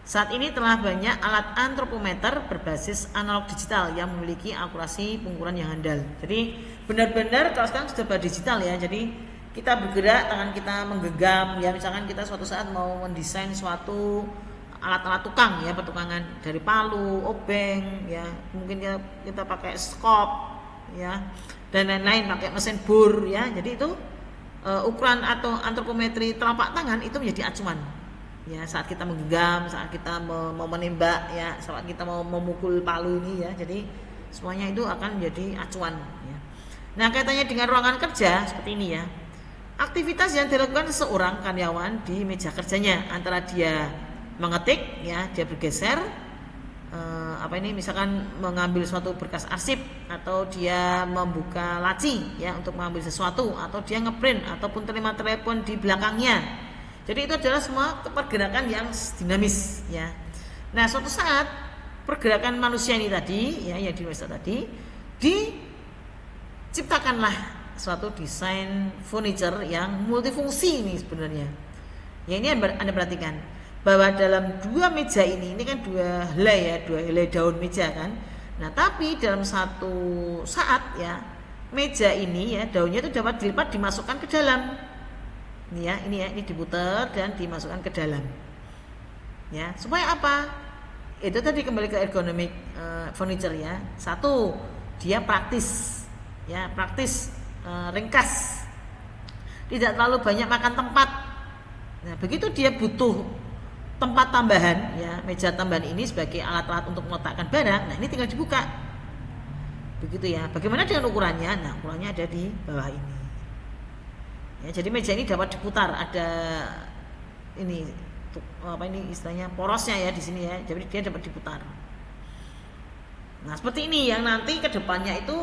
Saat ini telah banyak alat antropometer berbasis analog digital yang memiliki akurasi pengukuran yang handal. Jadi benar-benar kalau sekarang sudah digital ya, jadi kita bergerak, tangan kita menggenggam ya, misalkan kita suatu saat mau mendesain suatu alat-alat tukang ya, pertukangan dari palu, obeng ya, mungkin kita pakai skop ya dan lain-lain, pakai mesin bor ya. Jadi itu ukuran atau antropometri telapak tangan itu menjadi acuan ya, saat kita menggenggam, saat kita mau menembak ya, saat kita mau memukul palu ini ya. Jadi semuanya itu akan menjadi acuan ya. Nah, kaitannya dengan ruangan kerja seperti ini ya. Aktivitas yang dilakukan seorang karyawan di meja kerjanya, antara dia mengetik ya, dia bergeser misalkan mengambil suatu berkas arsip, atau dia membuka laci ya untuk mengambil sesuatu, atau dia ngeprint ataupun terima telepon di belakangnya. Jadi itu adalah semua pergerakan yang dinamis ya. Nah, suatu saat pergerakan manusia ini tadi ya, yang dimaksud tadi, diciptakanlah suatu desain furniture yang multifungsi ini sebenarnya. Ya, ini Anda perhatikan bahwa dalam dua meja ini kan dua helai daun meja kan. Nah, tapi dalam satu saat ya, meja ini ya, daunnya itu dapat dilipat, dimasukkan ke dalam. Ini diputar dan dimasukkan ke dalam. Ya, supaya apa? Itu tadi kembali ke ergonomik furniture ya. Satu, dia praktis. Ya, praktis, ringkas. Tidak terlalu banyak makan tempat. Nah, begitu dia butuh tempat tambahan ya, meja tambahan ini sebagai alat-alat untuk meletakkan barang. Nah, ini tinggal dibuka. Begitu ya. Bagaimana dengan ukurannya? Nah, ukurannya ada di bawah ini. Ya, jadi meja ini dapat diputar, ada ini istilahnya porosnya ya di sini ya. Jadi dia dapat diputar. Nah, seperti ini yang nanti ke depannya itu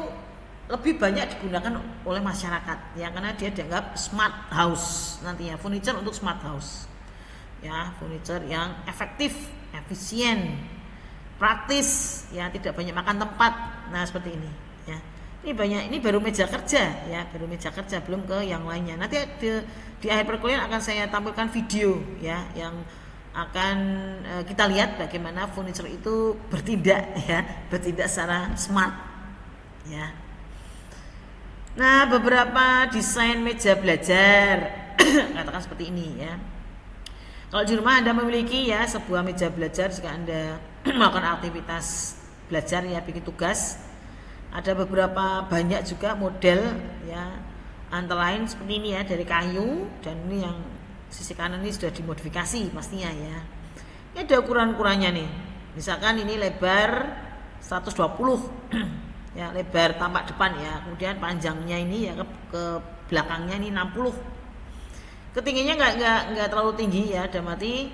lebih banyak digunakan oleh masyarakat ya, karena dia dianggap smart house nantinya, furniture untuk smart house. Ya, furniture yang efektif, efisien, praktis, ya, tidak banyak makan tempat. Nah, seperti ini ya. Ini baru meja kerja ya, baru meja kerja, belum ke yang lainnya. Nanti di akhir perkuliahan akan saya tampilkan video ya, yang akan kita lihat bagaimana furniture itu bertindak ya, bertindak secara smart ya. Nah, beberapa desain meja belajar katakan seperti ini ya. Kalau di rumah Anda memiliki ya sebuah meja belajar jika Anda melakukan aktivitas belajar ya, bikin tugas, ada beberapa banyak juga model ya, antara lain seperti ini ya, dari kayu, dan ini yang sisi kanan ini sudah dimodifikasi pastinya ya. Ini ada ukuran-ukurannya nih. Misalkan ini lebar 120 ya, lebar tampak depan ya, kemudian panjangnya ini ya ke belakangnya ini 60. Ketingginya nggak terlalu tinggi ya, damati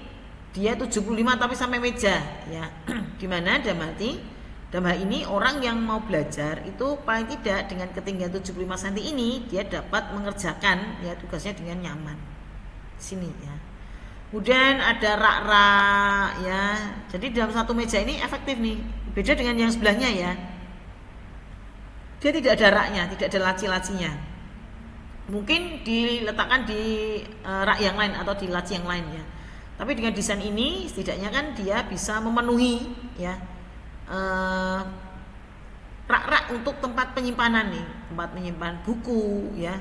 dia 75 tapi sampai meja ya. Dimana damati dalam hal ini orang yang mau belajar itu paling tidak dengan ketinggian 75 cm ini dia dapat mengerjakan ya tugasnya dengan nyaman. Sini ya. Kemudian ada rak-rak ya. Jadi dalam satu meja ini efektif nih. Beda dengan yang sebelahnya ya. Dia tidak ada raknya, tidak ada laci-lacinya. Mungkin diletakkan di rak yang lain atau di laci yang lain ya. Tapi dengan desain ini setidaknya kan dia bisa memenuhi ya rak-rak untuk tempat penyimpanan nih, tempat menyimpan buku ya,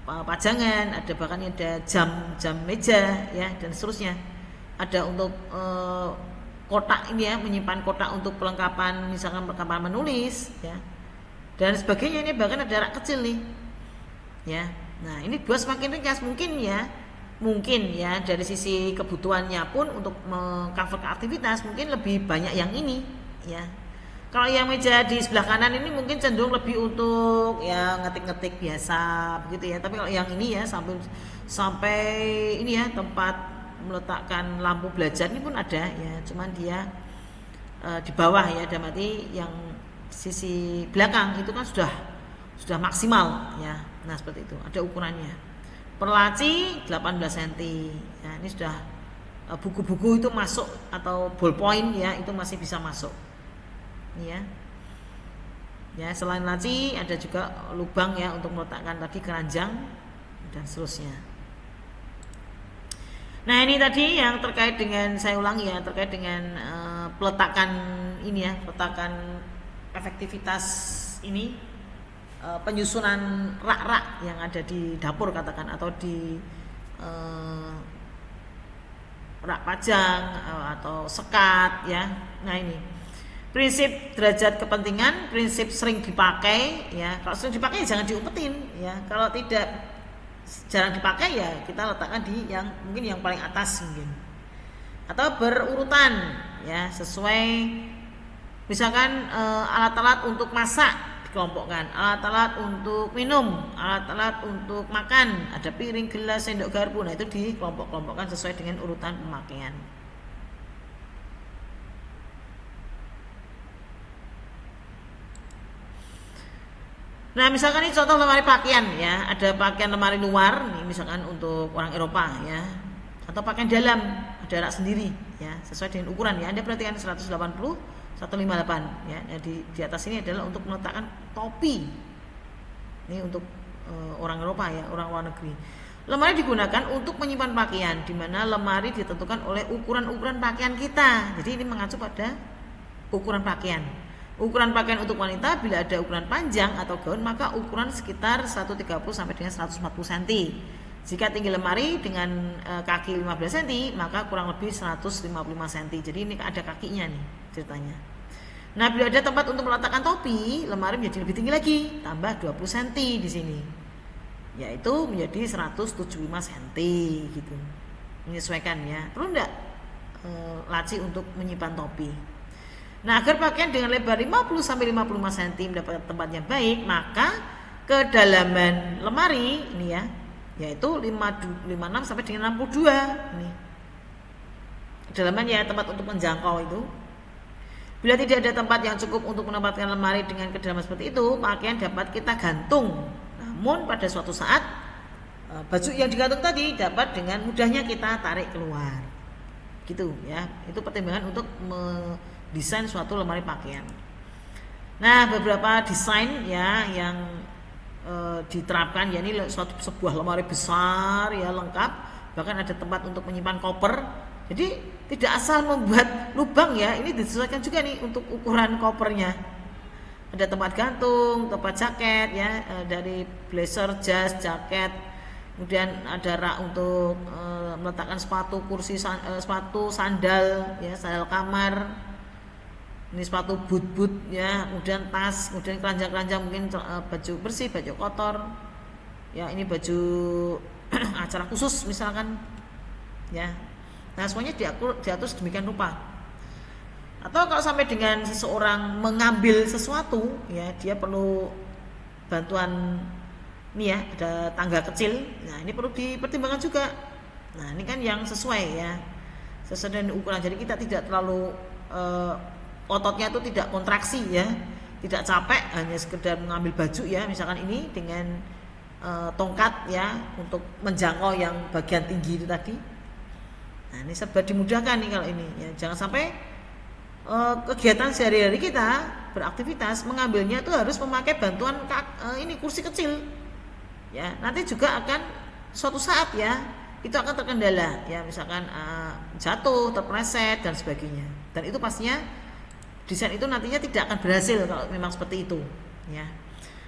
pajangan, ada bahkan ada jam meja ya, dan seterusnya. Ada untuk kotak ini ya, menyimpan kotak untuk perlengkapan, misalkan perlengkapan menulis ya, dan sebagainya. Ini bahkan ada rak kecil nih ya. Nah, ini buat semakin ringkas mungkin ya dari sisi kebutuhannya pun untuk mengcover aktivitas mungkin lebih banyak yang ini ya. Kalau yang meja di sebelah kanan ini mungkin cenderung lebih untuk ya ngetik-ngetik biasa begitu ya. Tapi kalau yang ini ya sampai ini ya, tempat meletakkan lampu belajar ini pun ada ya, cuman dia di bawah ya, dan berarti yang sisi belakang itu kan sudah maksimal ya. Nah, seperti itu, ada ukurannya. Per laci 18 cm. Ya, ini sudah buku-buku itu masuk, atau ballpoint ya, itu masih bisa masuk. Ini ya. Ya, selain laci ada juga lubang ya untuk meletakkan tadi keranjang dan seterusnya. Nah, ini tadi yang terkait dengan, saya ulangi ya, terkait dengan peletakan ini ya, peletakan efektivitas ini, penyusunan rak-rak yang ada di dapur katakan, atau di rak pajang atau sekat ya. Nah, ini prinsip derajat kepentingan, prinsip sering dipakai ya. Kalau sering dipakai jangan diumpetin ya. Kalau tidak jarang dipakai ya kita letakkan di yang mungkin yang paling atas mungkin. atau berurutan ya, sesuai misalkan alat-alat untuk masak dikelompokkan, alat-alat untuk minum, alat-alat untuk makan, ada piring, gelas, sendok, garpu. Nah, itu dikelompok-kelompokkan sesuai dengan urutan pemakaian. Nah, misalkan ini contoh lemari pakaian ya, ada pakaian lemari luar nih, misalkan untuk orang Eropa ya, atau pakaian dalam ada rak sendiri ya, sesuai dengan ukuran ya. Anda perhatikan 180 158 ya. Nah, di atas ini adalah untuk meletakkan topi. Ini untuk orang Eropa ya, orang luar negeri. Lemari digunakan untuk menyimpan pakaian, di mana lemari ditentukan oleh ukuran-ukuran pakaian kita. Jadi ini mengacu pada ukuran pakaian. Ukuran pakaian untuk wanita bila ada ukuran panjang atau gaun maka ukuran sekitar 130 sampai dengan 140 cm. Jika tinggi lemari dengan kaki 15 cm maka kurang lebih 155 cm. Jadi ini ada kakinya nih ceritanya. Nah, bila ada tempat untuk meletakkan topi, lemari menjadi lebih tinggi lagi, tambah 20 cm di sini. Yaitu menjadi 175 cm gitu. Menyesuaikan ya. Perlu enggak laci untuk menyimpan topi? Nah, agar pakaian dengan lebar 50 sampai 55 cm mendapat tempat yang baik, maka kedalaman lemari ini ya, yaitu 56 sampai dengan 62 ini. Kedalaman ya, tempat untuk menjangkau itu. Bila tidak ada tempat yang cukup untuk menempatkan lemari dengan kedalaman seperti itu, pakaian dapat kita gantung. Namun pada suatu saat baju yang digantung tadi dapat dengan mudahnya kita tarik keluar. Gitu ya. Itu pertimbangan untuk desain suatu lemari pakaian. Nah, beberapa desain ya yang diterapkan ya, ini sebuah lemari besar ya, lengkap, bahkan ada tempat untuk menyimpan koper. Jadi tidak asal membuat lubang ya, ini disesuaikan juga nih untuk ukuran kopernya. Ada tempat gantung, tempat jaket ya, dari blazer, jas, jaket. Kemudian ada rak untuk meletakkan sepatu, kursi, sepatu, sandal ya, sandal kamar. Ini sepatu boot ya, kemudian tas, kemudian keranjang-keranjang, mungkin baju bersih, baju kotor ya, ini baju acara khusus misalkan ya. Nah, semuanya diatur sedemikian rupa. Atau kalau sampai dengan seseorang mengambil sesuatu ya, dia perlu bantuan ini ya, ada tangga kecil. Nah, ini perlu dipertimbangkan juga. Nah, ini kan yang sesuai ya, sesuai dengan ukuran. Jadi kita tidak terlalu ototnya itu tidak kontraksi ya, tidak capek hanya sekedar mengambil baju ya, misalkan ini dengan tongkat ya untuk menjangkau yang bagian tinggi itu tadi. Nah, ini serba dimudahkan nih kalau ini ya. Jangan sampai kegiatan sehari-hari kita beraktivitas mengambilnya itu harus memakai bantuan ini kursi kecil ya, nanti juga akan suatu saat ya itu akan terkendala ya, misalkan jatuh, terpleset dan sebagainya. Dan itu pastinya desain itu nantinya tidak akan berhasil kalau memang seperti itu ya.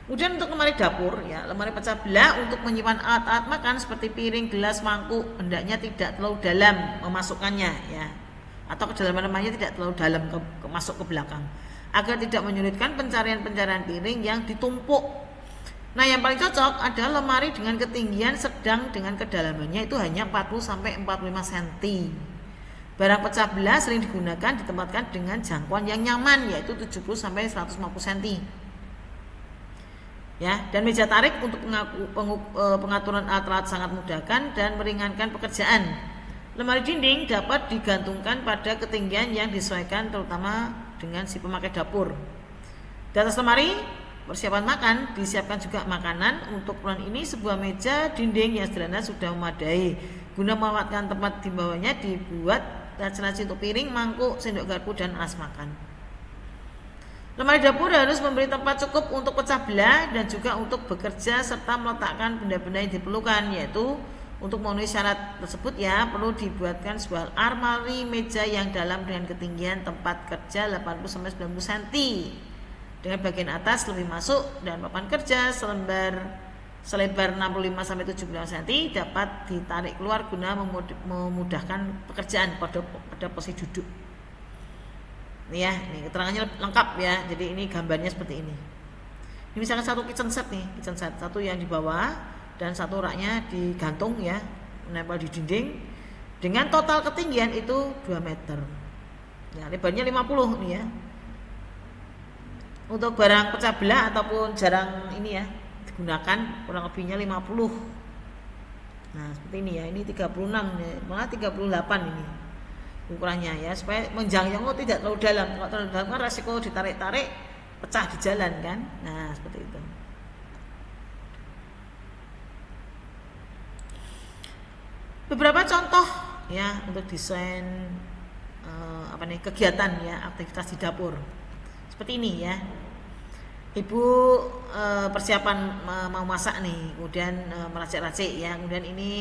Kemudian untuk lemari dapur ya, lemari pecah belah untuk menyimpan alat-alat makan seperti piring, gelas, mangkuk, hendaknya tidak terlalu dalam memasukkannya ya, atau kedalaman lemarinya tidak terlalu dalam masuk ke belakang, agar tidak menyulitkan pencarian piring yang ditumpuk. Nah, yang paling cocok adalah lemari dengan ketinggian sedang dengan kedalamannya itu hanya 40 sampai 45 cm. Barang pecah belah sering digunakan ditempatkan dengan jangkauan yang nyaman, yaitu 70 sampai 150 cm. Ya, dan meja tarik untuk pengaturan alat-alat sangat memudahkan dan meringankan pekerjaan. Lemari dinding dapat digantungkan pada ketinggian yang disesuaikan terutama dengan si pemakai dapur. Di atas lemari persiapan makan disiapkan juga makanan. Untuk ukuran ini sebuah meja dinding yang sederhana sudah memadai. Guna memanfaatkan tempat di bawahnya dibuat laci-laci untuk piring, mangkuk, sendok garpu dan alas makan. Lemari dapur harus memberi tempat cukup untuk pecah belah dan juga untuk bekerja serta meletakkan benda-benda yang diperlukan, yaitu untuk memenuhi syarat tersebut ya perlu dibuatkan sebuah almari meja yang dalam dengan ketinggian tempat kerja 80 sampai 90 cm. Dengan bagian atas lebih masuk dan papan kerja selebar 65 sampai 75 cm dapat ditarik keluar guna memudahkan pekerjaan pada posisi duduk. Nih ya, ini keterangannya lengkap ya. Jadi ini gambarnya seperti ini. Ini misalkan satu kitchen set nih, kitchen set satu yang di bawah dan satu raknya digantung ya, menempel di dinding. dengan total ketinggian itu 2 meter. Ya, lebarnya 50 nih ya. Untuk barang pecah belah ataupun jarang ini ya digunakan kurang lebihnya 50. Nah, seperti ini ya. Ini 36 ya, malah 38 ini ukurannya ya, supaya menjangkau tidak terlalu dalam. Kalau terlalu dalam kan resiko ditarik-tarik pecah di jalan kan. Nah, seperti itu. Beberapa contoh ya untuk desain kegiatan ya, aktivitas di dapur. Seperti ini ya. Ibu persiapan mau masak nih, kemudian meracik-racik ya. Kemudian ini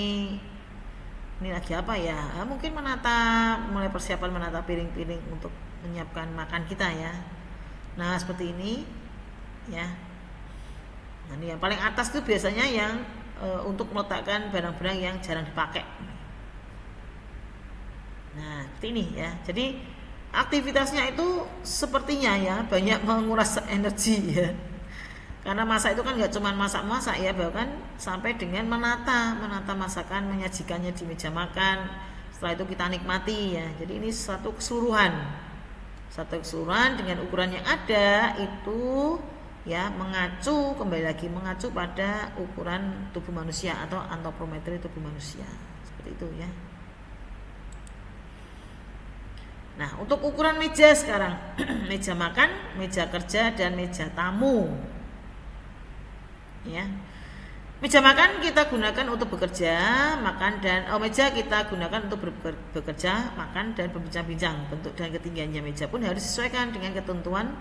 lagi apa ya? Mungkin mulai persiapan menata piring-piring untuk menyiapkan makan kita ya. Nah, seperti ini ya. Nah, ini yang paling atas itu biasanya yang untuk meletakkan barang-barang yang jarang dipakai. Nah, seperti ini ya. Jadi aktivitasnya itu sepertinya ya banyak menguras energi ya. Karena masak itu kan nggak cuma masak-masak ya, bahkan sampai dengan menata masakan, menyajikannya di meja makan. Setelah itu kita nikmati ya. Jadi ini satu keseluruhan dengan ukuran yang ada itu ya, mengacu pada ukuran tubuh manusia atau antropometri tubuh manusia, seperti itu ya. Nah, untuk ukuran meja sekarang meja makan, meja kerja, dan meja tamu ya. Meja makan kita gunakan untuk bekerja, makan, dan meja kita gunakan untuk bekerja, makan, dan berbincang-bincang. Bentuk dan ketinggiannya meja pun harus disesuaikan dengan ketentuan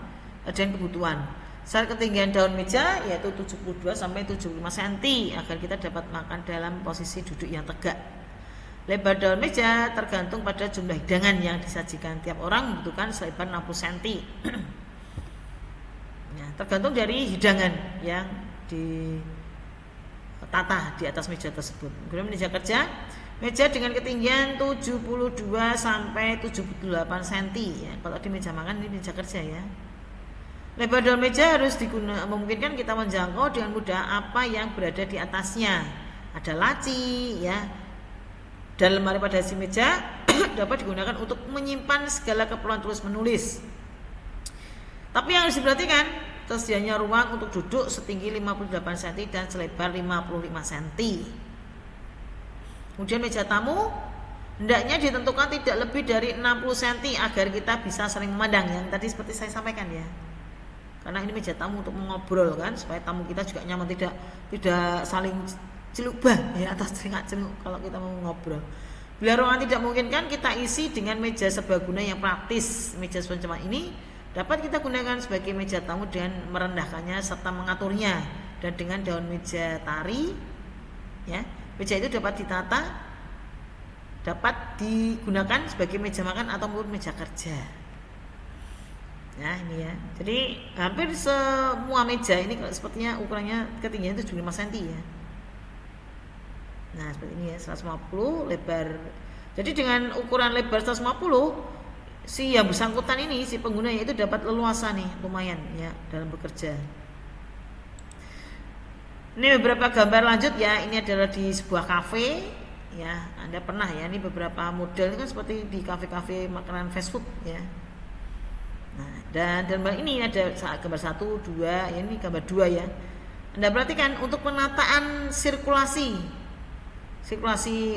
dan kebutuhan. Saat ketinggian daun meja yaitu 72 sampai 75 cm agar kita dapat makan dalam posisi duduk yang tegak. Lebar daun meja tergantung pada jumlah hidangan yang disajikan. Tiap orang membutuhkan selebar 60 cm. Ya, tergantung dari hidangan yang ditata di atas meja tersebut. Kemudian meja kerja, meja dengan ketinggian 72 sampai 78 cm ya. Kalau di meja makan ini meja kerja ya. Lebar daun meja harus memungkinkan kita menjangkau dengan mudah apa yang berada di atasnya. Ada laci ya. Dan lemari pada si meja dapat digunakan untuk menyimpan segala keperluan tulis menulis. Tapi yang harus diperhatikan, tersedianya ruang untuk duduk setinggi 58 cm dan selebar 55 cm. Kemudian meja tamu hendaknya ditentukan tidak lebih dari 60 cm agar kita bisa saling memandang, yang tadi seperti saya sampaikan ya. Karena ini meja tamu untuk mengobrol kan, supaya tamu kita juga nyaman, tidak saling celuk ya, atas celuk kalau kita mau ngobrol. Bila ruangan tidak memungkinkan, kita isi dengan meja serbaguna yang praktis. Meja semacam ini dapat kita gunakan sebagai meja tamu dengan merendahkannya serta mengaturnya, dan dengan daun meja tari ya. Meja itu dapat digunakan sebagai meja makan ataupun meja kerja. Nah, ini ya. Jadi hampir semua meja ini sepertinya ukurannya ketinggian 75 cm ya. Nah, seperti ini ya, 150 lebar. Jadi dengan ukuran lebar 150, si yang bersangkutan ini, si penggunanya itu dapat leluasa nih, lumayan ya dalam bekerja. Ini beberapa gambar lanjut ya. Ini adalah di sebuah kafe ya. Anda pernah ya, ini beberapa model ini kan seperti di kafe-kafe makanan fast food ya. Nah, dan ini ada gambar 1, 2, ya, ini gambar 2 ya. Anda perhatikan untuk penataan sirkulasi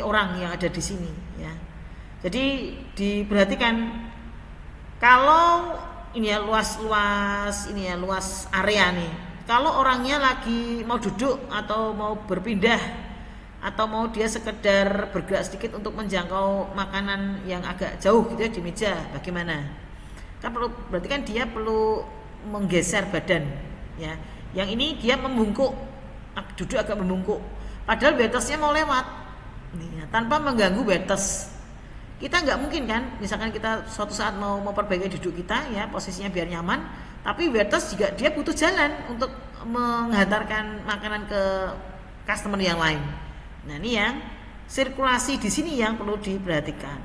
orang yang ada di sini ya. Jadi diperhatikan kalau ini ya luas area nih. Kalau orangnya lagi mau duduk atau mau berpindah atau mau dia sekedar bergerak sedikit untuk menjangkau makanan yang agak jauh gitu ya di meja, bagaimana? Kan berarti kan dia perlu menggeser badan ya. Yang ini dia membungkuk, duduk agak membungkuk, padahal batasnya mau lewat nih, ya, tanpa mengganggu batas. Kita nggak mungkin kan, misalkan kita suatu saat mau memperbaiki duduk kita ya, posisinya biar nyaman, tapi batas juga dia butuh jalan untuk menghantarkan makanan ke customer yang lain. Nah, ini yang sirkulasi di sini yang perlu diperhatikan.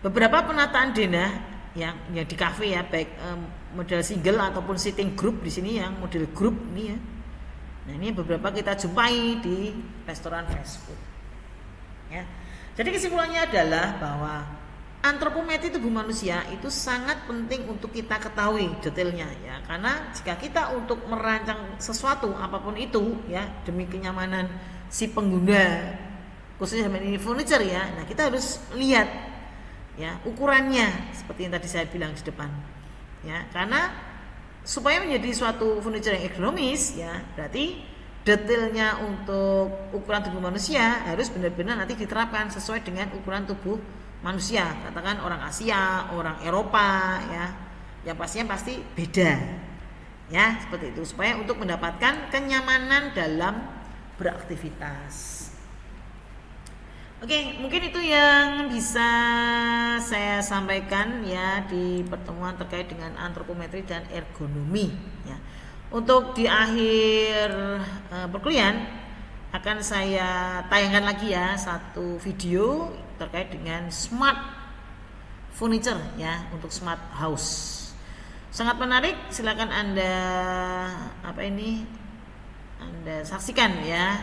Beberapa penataan denah yang di kafe ya, baik model single ataupun sitting group, di sini yang model group ini ya. Nah, ini beberapa kita jumpai di restoran fast food ya. Jadi kesimpulannya adalah bahwa antropometri tubuh manusia itu sangat penting untuk kita ketahui detailnya ya, karena jika kita untuk merancang sesuatu apapun itu ya demi kenyamanan si pengguna, khususnya ini furniture ya, nah kita harus lihat ya ukurannya seperti yang tadi saya bilang di depan ya, karena supaya menjadi suatu furniture yang ergonomis ya, berarti detailnya untuk ukuran tubuh manusia harus benar-benar nanti diterapkan sesuai dengan ukuran tubuh manusia. Katakan orang Asia, orang Eropa ya, yang pastinya pasti beda ya, seperti itu, supaya untuk mendapatkan kenyamanan dalam beraktivitas. Oke, mungkin itu yang bisa saya sampaikan ya di pertemuan terkait dengan antropometri dan ergonomi ya. Untuk di akhir perkuliahan akan saya tayangkan lagi ya satu video terkait dengan smart furniture ya, untuk smart house. Sangat menarik, silakan Anda Anda saksikan ya,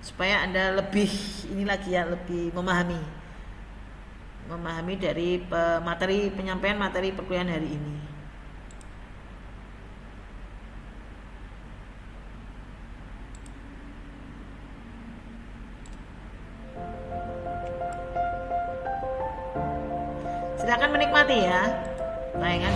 supaya Anda lebih ini lagi ya, lebih memahami dari penyampaian materi perkuliahan hari ini. Silakan menikmati ya tayangan.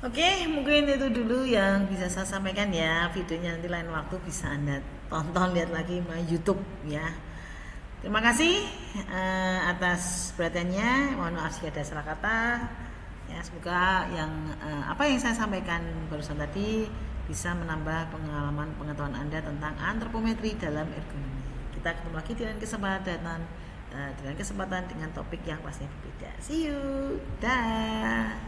Oke, mungkin itu dulu yang bisa saya sampaikan ya. Videonya nanti lain waktu bisa Anda tonton, lihat lagi di YouTube ya. Terima kasih atas perhatiannya. Mohon maaf jika ada salah kata. Ya, semoga apa yang saya sampaikan barusan tadi bisa menambah pengetahuan Anda tentang antropometri dalam ergonomi. Kita ketemu lagi dengan kesempatan dengan topik yang pastinya berbeda. See you. Dah.